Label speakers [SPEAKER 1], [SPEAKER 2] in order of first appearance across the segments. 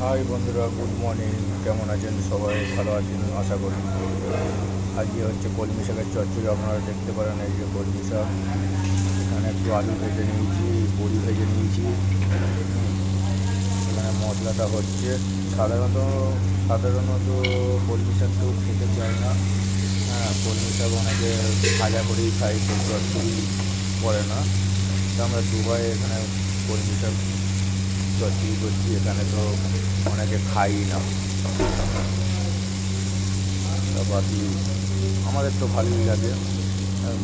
[SPEAKER 1] High বন্ধুরা, good morning. কেমন আছেন সবাই? ভালো আছেন আশা করি। আজকে হচ্ছে কলমি শাকের চচ্চড়ি। আপনারা দেখতে পারেন, এই যে কলমি শাক, এখানে একটু আলু ভেজে নিয়েছি, বড়ি ভেজে নিয়েছি। এখানে মশলাটা হচ্ছে সাধারণত সাধারণত কলমি শাক কেউ খেতে চায় না। হ্যাঁ, কলমি শাক অনেকে ভাজা করেই খাই, কেউ চচ্চড়ি করে না। তো আমরা দুবাই এখানে কলমি শাক চচ্চড়ি করছি। এখানে তো অনেকে খাই না, তা বাকি আমাদের তো ভালোই লাগে।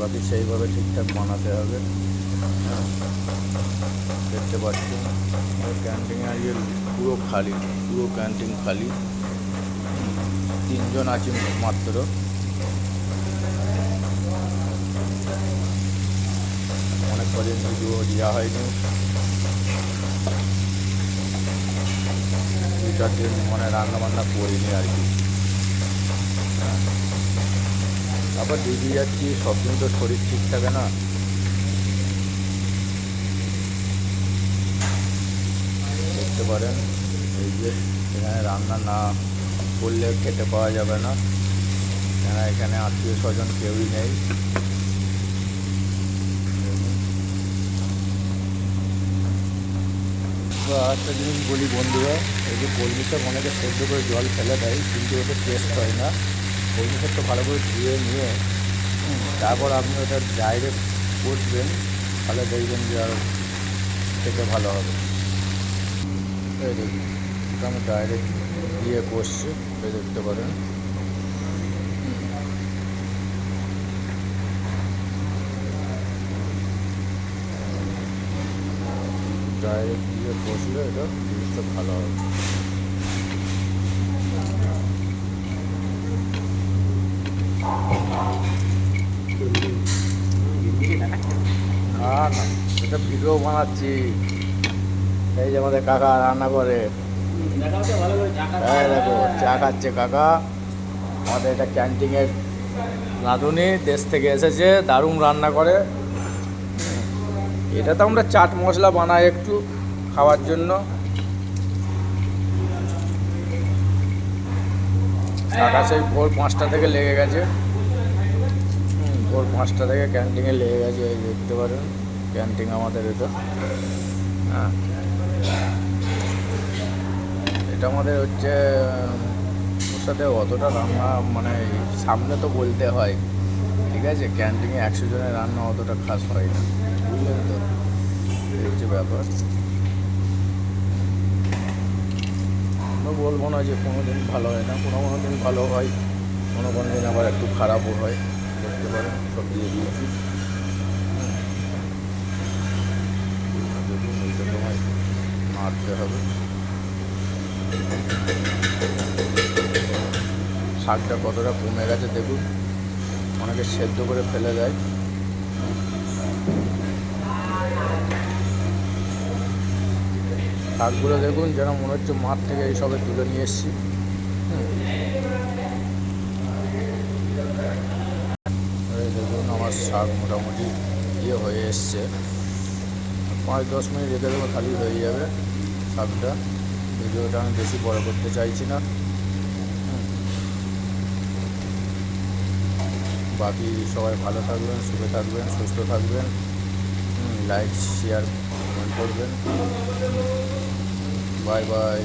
[SPEAKER 1] বাকি সেইভাবে ঠিকঠাক বানাতে হবে। হ্যাঁ, দেখতে পাচ্ছি ক্যান্টিনে আজকে পুরো খালি, পুরো ক্যান্টিন খালি। 3জন আছি মাত্র। অনেক কদিন ভিডিও দেওয়া হয়নি, 2-4 দিন মানে রান্না বান্না করিনি আর কি। আবার ডিউটি যাচ্ছি, সব দিন তো শরীর ঠিক থাকে না। দেখতে পারেন, এই যে এখানে রান্না না করলে খেতে পাওয়া যাবে না, কেন এখানে আত্মীয় স্বজন কেউই নেই। তো একটা জিনিস বলি বন্ধুরা, এই যে কলমি শাক অনেকে সেদ্ধ করে জল ফেলে দেয়, কিন্তু ওটা টেস্ট হয় না। কলমি শাকটা ভালো করে ধুয়ে নিয়ে তারপর আপনি ওটা ডাইরেক্ট কষবেন, তাহলে দেখবেন যে আর খেতে ভালো হবে। এই দেখুন, এটা আমি ডাইরেক্ট দিয়ে কষছি, এই দেখতে পারেন। ডাইরেক্ট দিয়ে কষলে এটা জিনিসটা ভালো হবে। না না, এটা ভিডিও বানাচ্ছি। এই যে আমাদের কাকা রান্না করে, হ্যাঁ দেখো চা খাচ্ছে কাকা। আমাদের এটা ক্যান্টিনের রাঁধুনি, দেশ থেকে এসেছে, দারুণ রান্না করে। এটা তো আমরা চাট মশলা বানাই একটু খাওয়ার জন্য। কাকা সেই ভোর 5টা থেকে লেগে গেছে। ভোর 5টা থেকে ক্যান্টিনে লেগে গেছে। এই দেখতে পারেন ক্যান্টিন আমাদের এটা। হ্যাঁ, এটা আমাদের হচ্ছে ওর সাথে অতটা রান্না মানে সামনে তো বলতে হয়, ঠিক আছে। ক্যান্টিনে 100 জনের রান্না অতটা খাস হয় না, বুঝলেন তো, এই হচ্ছে ব্যাপার। বলবো না যে কোনো দিন ভালো হয় না, কোনো কোনো দিন ভালো হয়, কোনো কোনো দিন আবার একটু খারাপও হয়। দেখতে পারেন সব দিয়ে দিয়েছি। দেখুন ওইটা তোমায় নাড়তে হবে। শাকটা কতটা কমে গেছে দেখুন, অনেকে সেদ্ধ করে ফেলে দেয়। শাকগুলো দেখুন যেন মনে হচ্ছে মাঠ থেকে এইসবে তুলে নিয়ে এসেছি। দেখুন আমার শাক মোটামুটি হয়ে এসছে। 5-10 মিনিট রেখে দেবো, খালি হয়ে যাবে শাকটা। ভিডিওটা আমি বেশি বড় করতে চাইছি না। বাকি সবাই ভালো থাকবেন, সুখে থাকবেন, সুস্থ থাকবেন। লাইক শেয়ার কমেন্ট করবেন। Bye bye.